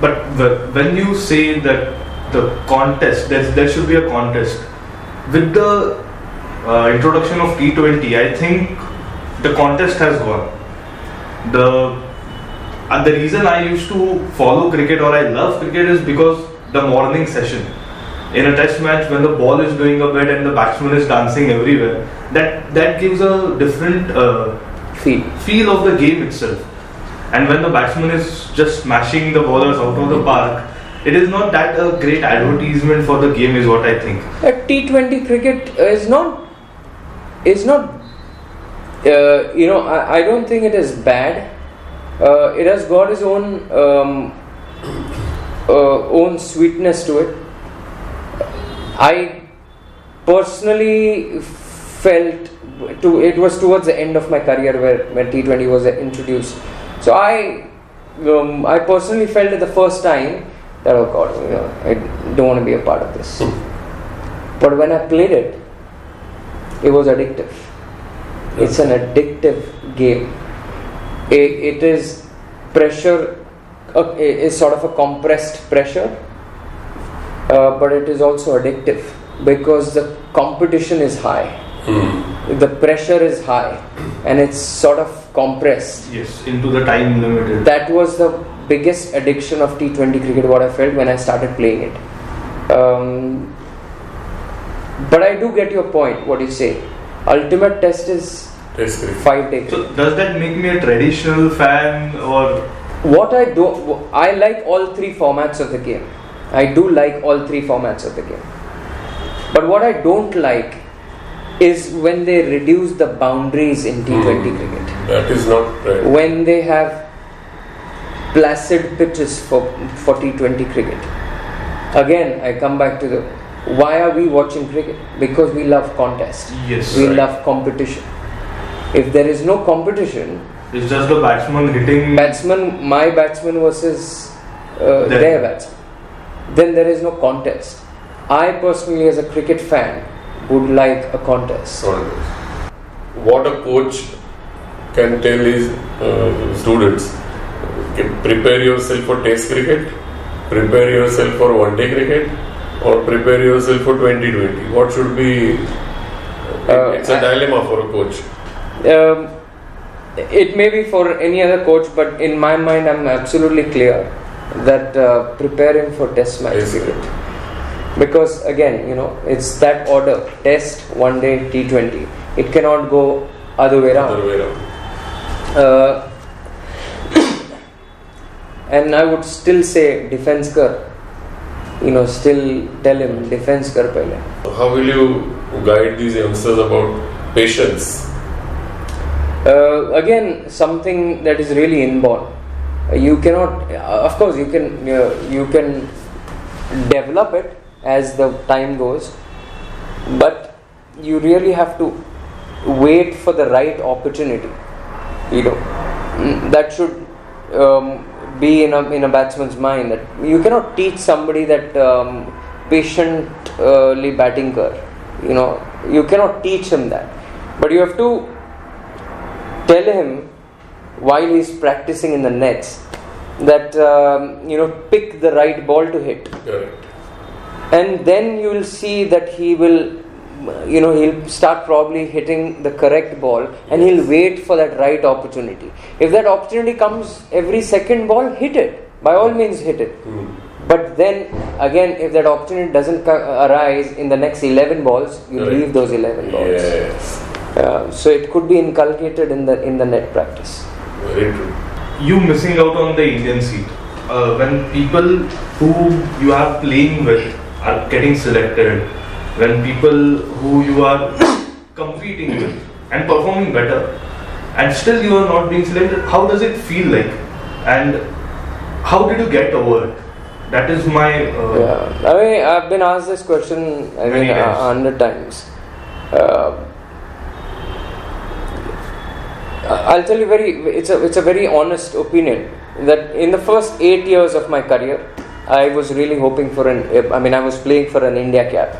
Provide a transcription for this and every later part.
But when you say that the contest, there should be a contest. With the introduction of T20, I think the contest has gone. The reason I used to follow cricket or I love cricket is because the morning session. In a test match, when the ball is going a bit and the batsman is dancing everywhere, that gives a different feel of the game itself. And when the batsman is just smashing the bowlers out of the park, it is not that a great advertisement for the game, is what I think. T20 cricket is not. I don't think it is bad. It has got its own sweetness to it. I personally felt it was towards the end of my career when T20 was introduced. So I personally felt it the first time that, oh God, I don't want to be a part of this. But when I played it, it was addictive. It's an addictive game. It is pressure, is sort of a compressed pressure, but it is also addictive because the competition is high. The pressure is high and it's sort of compressed. Yes, into the time limited. That was the biggest addiction of T20 cricket, what I felt when I started playing it. But I do get your point, what you say. Ultimate test is 5 days. So does that make me a traditional fan or? I like all three formats of the game. I do like all three formats of the game. But what I don't like is when they reduce the boundaries in T20 cricket. That is not right. When they have placid pitches for T20 cricket. Again, I come back to why are we watching cricket? Because we love contest. Yes. We love competition. If there is no competition, it's just the batsman hitting. My batsman versus their batsman. Then there is no contest. I personally, as a cricket fan, would like a contest. What a coach can tell his students: prepare yourself for Test cricket, prepare yourself for one-day cricket, or prepare yourself for 2020. What should be? It's a dilemma for a coach. It may be for any other coach, but in my mind, I'm absolutely clear that preparing for Test match cricket. Because again, it's that order: Test, one day, T20. It cannot go other way around. And I would still say defense kar. Still tell him defense kar pehle. How will you guide these youngsters about patience? Again, something that is really inborn. You cannot. Of course, you can develop it as the time goes, but you really have to wait for the right opportunity. That should be in a batsman's mind, that you cannot teach somebody that patiently batting kar. You cannot teach him that, but you have to tell him while he's practicing in the nets that pick the right ball to hit. Correct. And then you will see that he'll start probably hitting the correct ball, and he'll wait for that right opportunity. If that opportunity comes every second ball, hit it. By all means, hit it. But then again, if that opportunity doesn't arise in the next 11 balls, you leave those 11 balls. Yes. So it could be inculcated in the net practice. Very true. You missing out on the Indian seat. When people who you are playing with are getting selected, when people who you are competing with and performing better, and still you are not being selected, how does it feel like? And how did you get over it? That is my... I've been asked this question 100 times. I'll tell you it's a very honest opinion that in the first 8 years of my career, I was really hoping for I was playing for an India cap.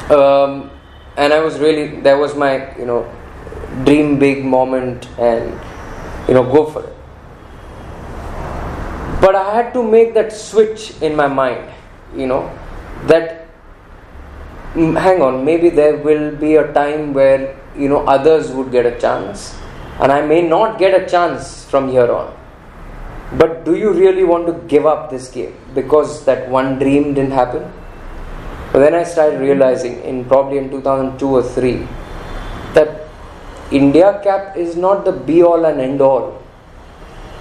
And that was my, dream big moment and, go for it. But I had to make that switch in my mind, that hang on, maybe there will be a time where others would get a chance, and I may not get a chance from here on. But do you really want to give up this game because that one dream didn't happen? But then I started realizing, probably in 2002 or 3, that India cap is not the be all and end all.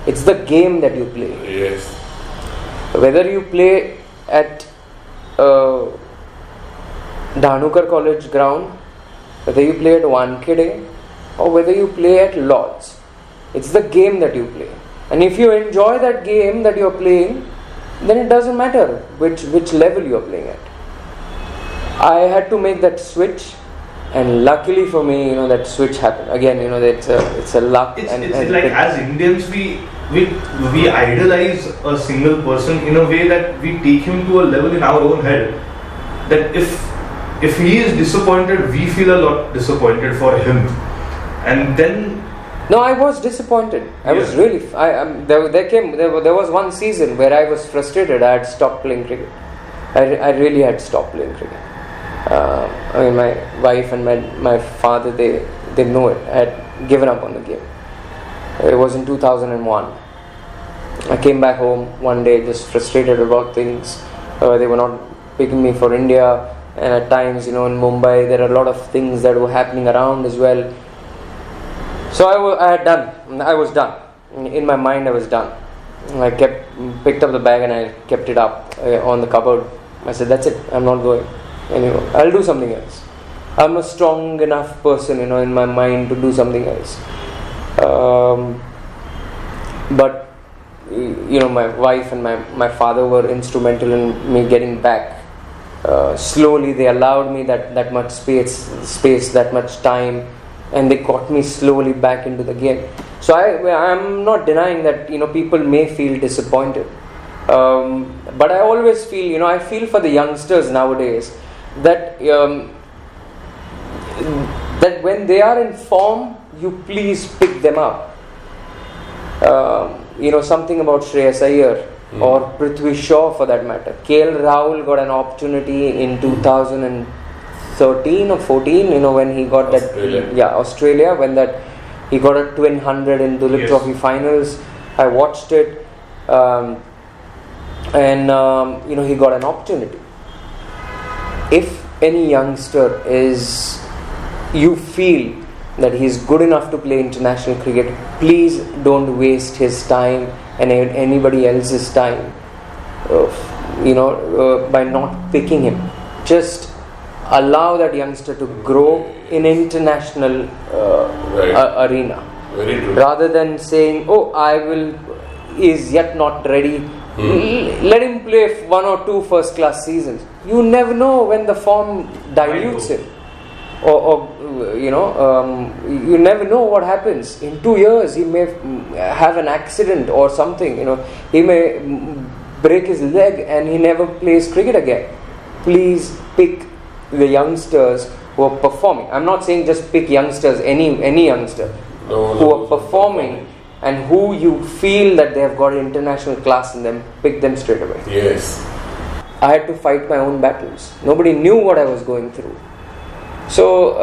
It's the game that you play. Yes. Whether you play at Dhanukar College ground, whether you play at Wankhede, or whether you play at Lords, it's the game that you play. And if you enjoy that game that you're playing, then it doesn't matter which level you're playing at. I had to make that switch, and luckily for me, that switch happened. Again, it's a luck. It's like as Indians, we idolize a single person in a way that we take him to a level in our own head that if he is disappointed, we feel a lot disappointed for him, and then. No, I was disappointed. I was really. There was one season where I was frustrated. I had stopped playing cricket. I really had stopped playing cricket. My wife and my father, they know it. I had given up on the game. It was in 2001. I came back home one day just frustrated about things. They were not picking me for India, and at times, in Mumbai, there are a lot of things that were happening around as well. So I was done. In my mind, I was done. I picked up the bag and I kept it up on the cupboard. I said, that's it. I'm not going anymore. I'll do something else. I'm a strong enough person, in my mind to do something else. But, my wife and my father were instrumental in me getting back. Slowly, they allowed me that much space, that much time. And they got me slowly back into the game. So I'm not denying that people may feel disappointed, but I always feel I feel for the youngsters nowadays that that when they are in form, you please pick them up. Something about Shreyas Iyer or Prithvi Shaw for that matter. KL Rahul got an opportunity in 2013 or 14, when he got Australia, when he got a twin 100 in Dulip Trophy finals. I watched it, and he got an opportunity. If any youngster you feel that he's good enough to play international cricket, please don't waste his time and anybody else's time, by not picking him. Just allow that youngster to grow in international arena. Very true. Rather than saying, is yet not ready. Let him play 1 or 2 first class seasons. You never know when the form dilutes him. Or you never know what happens. In 2 years, he may have an accident or something. He may break his leg and he never plays cricket again. Please pick the youngsters who are performing. I'm not saying just pick youngsters, any youngster who are performing and who you feel that they have got international class in them. Pick them straight away. Yes. I had to fight my own battles. Nobody knew what I was going through. So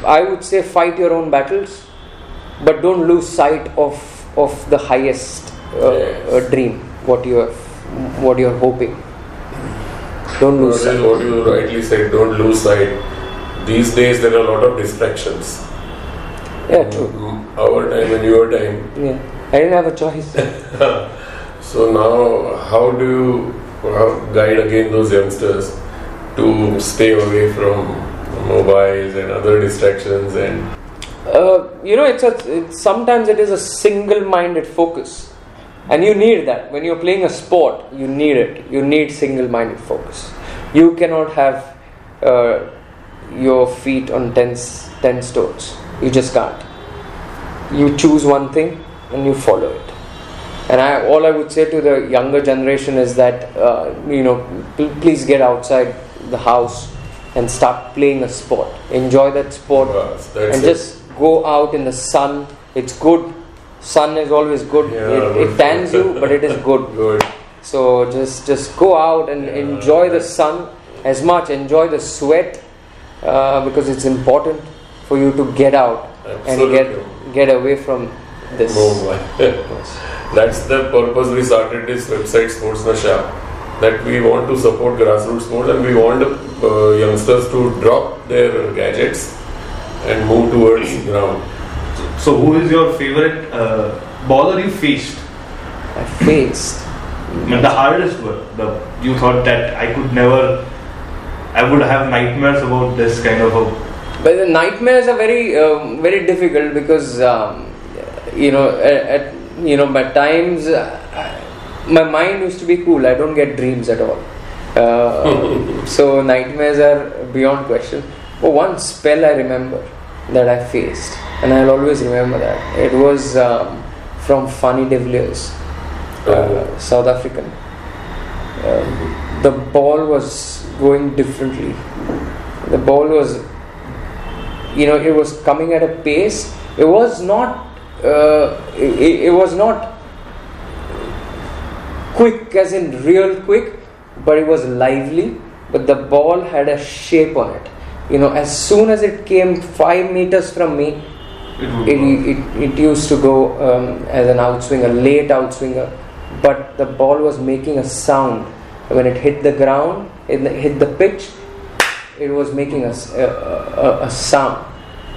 I would say fight your own battles, but don't lose sight of the highest dream, what you're hoping. Don't lose sight. What you rightly said, don't lose sight. These days there are a lot of distractions. Yeah, true. Our time and your time. Yeah, I didn't have a choice. So now, how do you guide again those youngsters to stay away from mobiles and other distractions? And sometimes it is a single-minded focus. And you need that. When you're playing a sport, you need it. You need single-minded focus. You cannot have your feet on 10 stones. You just can't. You choose one thing and you follow it. And all I would say to the younger generation is that, please get outside the house and start playing a sport. Enjoy that sport and just go out in the sun. It's good. sun is always good. Yeah, It tans you, but it is good. Good. So just go out and enjoy the sun as much. Enjoy the sweat because it's important for you to get out Absolutely. and get away from this. Mumbai. That's the purpose we started this website Sportsnasha, that we want to support grassroots sports and we want youngsters to drop their gadgets and move towards ground. So who is your favorite bowler you faced? I faced. The hardest one. You thought that I would have nightmares about this kind of a. But the nightmares are very very difficult because by times my mind used to be cool. I don't get dreams at all. So nightmares are beyond question. But one spell I remember that I faced, and I'll always remember that. It was from Fanny de Villiers, South African. The ball was going differently. The ball was, it was coming at a pace. It was not. It was not quick, as in real quick, but it was lively. But the ball had a shape on it. As soon as it came 5 meters from me, it used to go as an outswinger, late outswinger. But the ball was making a sound when it hit the ground, it hit the pitch. It was making a sound,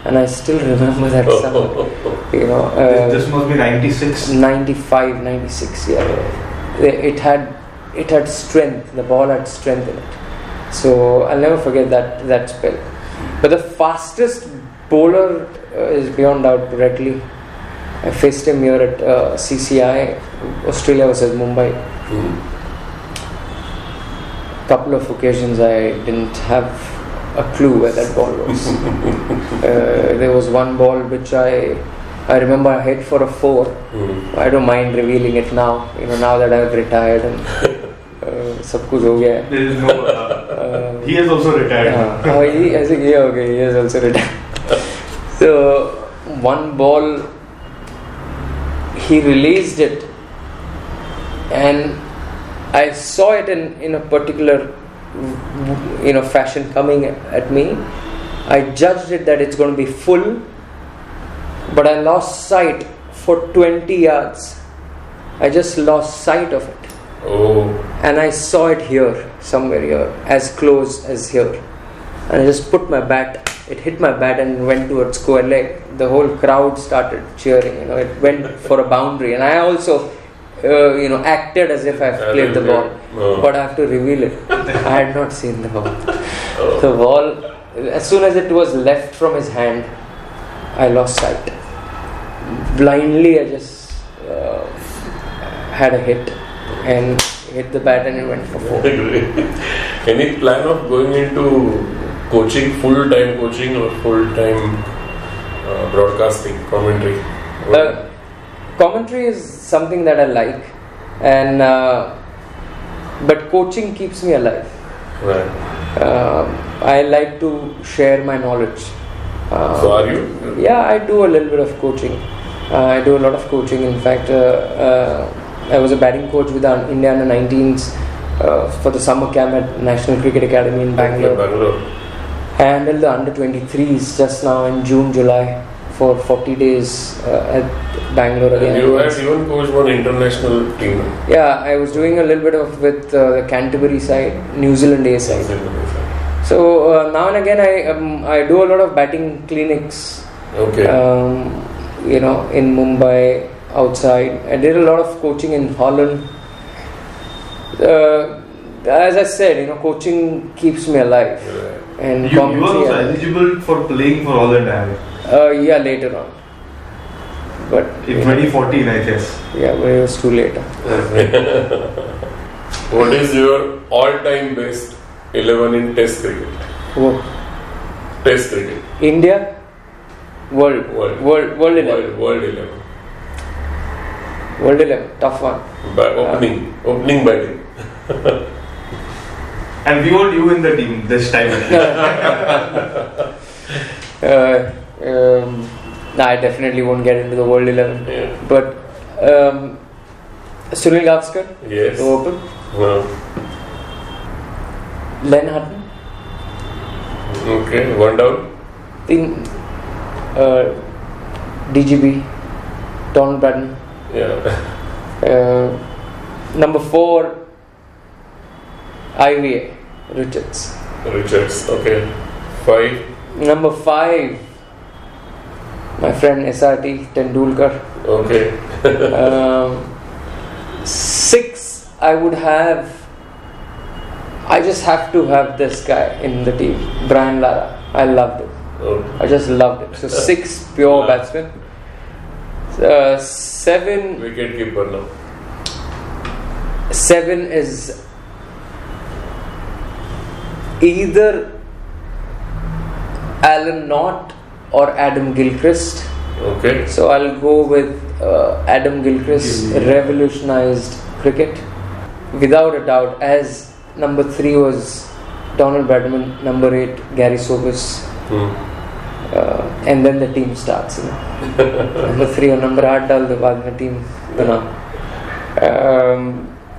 and I still remember that sound. This must be 96, 95, 96. Yeah, it had strength. The ball had strength in it. So I'll never forget that spell. But the fastest bowler is beyond doubt Redley. I faced him here at CCI, Australia versus Mumbai. Couple of occasions I didn't have a clue where that ball was. There was one ball which I remember I hit for a 4. I don't mind revealing it now. Now that I've retired and सब कुछ हो गया है. There is no. He has also retired. He has also retired. So one ball, he released it, and I saw it in a particular fashion coming at me. I judged it that it's going to be full, but I lost sight for 20 yards. I just lost sight of it. And I saw it here, somewhere here, as close as here. And I just put my bat, it hit my bat and went towards square leg. The whole crowd started cheering, it went for a boundary. And I also, acted as if I've played the ball. But I have to reveal it. I had not seen the ball. The ball, as soon as it was left from his hand, I lost sight. Blindly, I just had a hit. And hit the bat and it went for 4. Any plan of going into coaching, full-time coaching or full-time broadcasting, commentary? Commentary is something that I like, and but coaching keeps me alive. Right. I like to share my knowledge. So are you? Yeah, I do a little bit of coaching. I do a lot of coaching. In fact, I was a batting coach with the India under 19s for the summer camp at National Cricket Academy in Bangalore. I handled the under 23s just now in June, July for 40 days at Bangalore again. And you had even coached one international team. Yeah, I was doing a little bit of with the Canterbury side, New Zealand A side. So now and again I do a lot of batting clinics. Okay. In Mumbai. Outside, I did a lot of coaching in Holland. As I said, coaching keeps me alive. Yeah. And you were also eligible for playing for Holland, yeah, later on. But in 2014, I guess. Yeah, but it was too late. What is your all-time best 11 in Test cricket? What? Test cricket. India. World 11. World 11. World 11, tough one. Opening batting. And we want you in the team this time. I definitely won't get into the World 11. Yeah. But Sunil Gavaskar, Yes. to open. Len Hutton. Okay, one down. Think DGB, Donald Bradman. Yeah. Number 4, IVA, Richards. Richards. Okay. 5. Number 5, my friend SRT Tendulkar. Okay. 6, I just have to have this guy in the team, Brian Lara. I loved it. I just loved it. So 6 pure batsmen. 7 Wicket keeper now. 7 is either Alan Knott or Adam Gilchrist. Okay. So I'll go with Adam Gilchrist. Revolutionized cricket without a doubt. As number 3 was Donald Bradman, number 8 Gary Sobers. And then the team starts, number 3 or number 8 डाल दो बाद में team बना.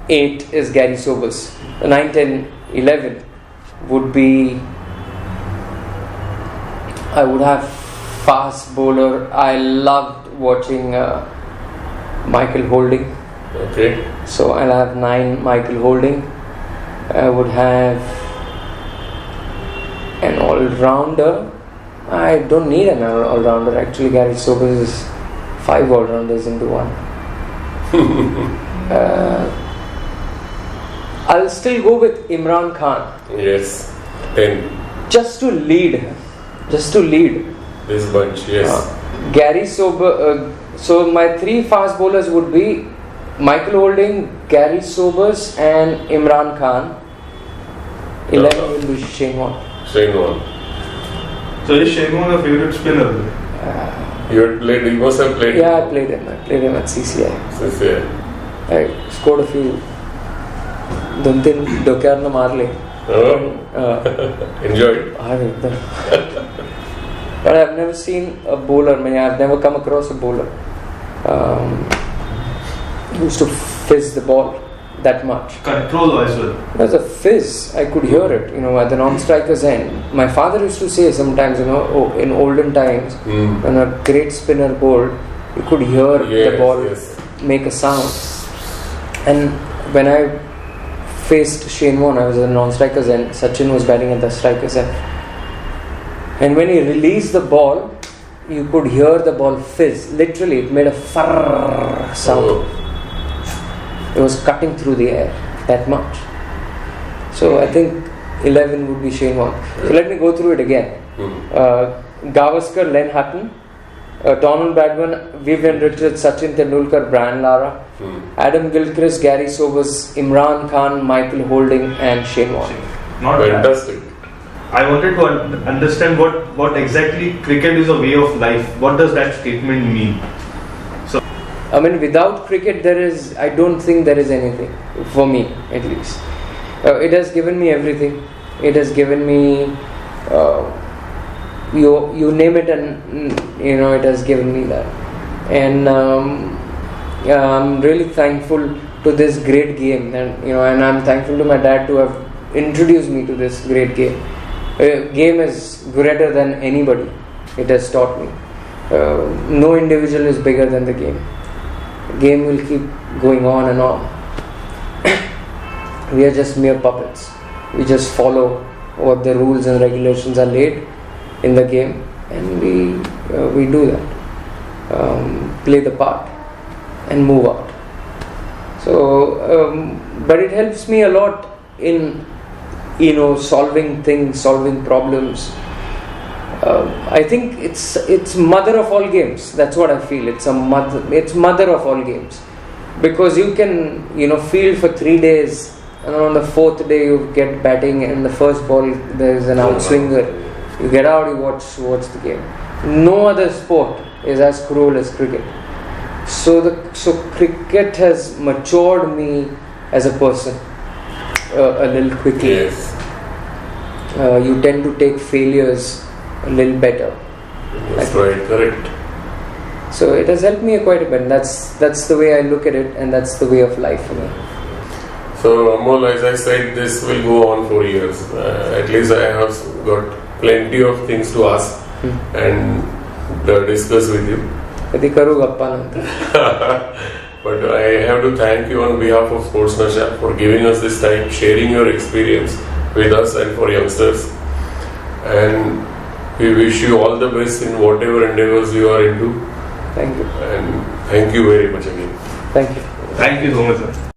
8 is Gary Sobers. 9, 10, 11 would be, I would have fast bowler. I loved watching Michael Holding. Okay. So I'll have 9 Michael Holding. I would have an all-rounder. I don't need an all-rounder. Actually, Gary Sobers is 5 all-rounders into one. I'll still go with Imran Khan. Yes. 10. Just to lead. This bunch. Yes. Gary Sobers. So my 3 fast bowlers would be Michael Holding, Gary Sobers, and Imran Khan. 11 will be Shane Warne. Shane Warne. So is Shane Warne your favorite spinner? You must have played. Yeah, I played him at CCI. I scored a few. Duntin Dokar na marle. Enjoyed. But I've never seen a bowler. I've never come across a bowler who used to fizz the ball that much. Control as well. There's a fizz. I could hear it, at the non-striker's end. My father used to say sometimes, in olden times, when a great spinner bowled, you could hear the ball make a sound. And when I faced Shane Warne, I was at the non-striker's end. Sachin was batting at the striker's end. And when he released the ball, you could hear the ball fizz. Literally, it made a farr sound. It was cutting through the air that much. So I think 11 would be Shane Warne. So let me go through it again. Gavaskar, Len Hutton, Donald Bradman, Vivian Richards, Sachin Tendulkar, Brian Lara, Adam Gilchrist, Gary Sobers, Imran Khan, Michael Holding, and Shane Warne. Not fantastic. I wanted to understand what exactly cricket is a way of life. What does that statement mean? I mean, without cricket, I don't think there is anything, for me at least. It has given me everything. It has given me, you name it, and it has given me that. And I'm really thankful to this great game, and I'm thankful to my dad to have introduced me to this great game. Game is greater than anybody. It has taught me. No individual is bigger than the game. Game will keep going on and on. We are just mere puppets. We just follow what the rules and regulations are laid in the game, and we do that. Play the part and move out. So, but it helps me a lot in solving things, solving problems. I think it's mother of all games. That's what I feel. It's mother of all games, because you can field for 3 days, and on the 4th day you get batting, and the first ball there is an outswinger. You get out, you watch the game. No other sport is as cruel as cricket. So cricket has matured me as a person a little quickly. Yes. You tend to take failures a little better. That's right, correct. So it has helped me quite a bit. That's the way I look at it, and that's the way of life for me. So Amol, as I said, this will go on for years. At least I have got plenty of things to ask and discuss with you. कधी करू गप्पा नंतर. But I have to thank you on behalf of Sportsnasha for giving us this time, sharing your experience with us and for youngsters. And we wish you all the best in whatever endeavors you are into. Thank you. And thank you very much again. Thank you. Thank you so much, sir.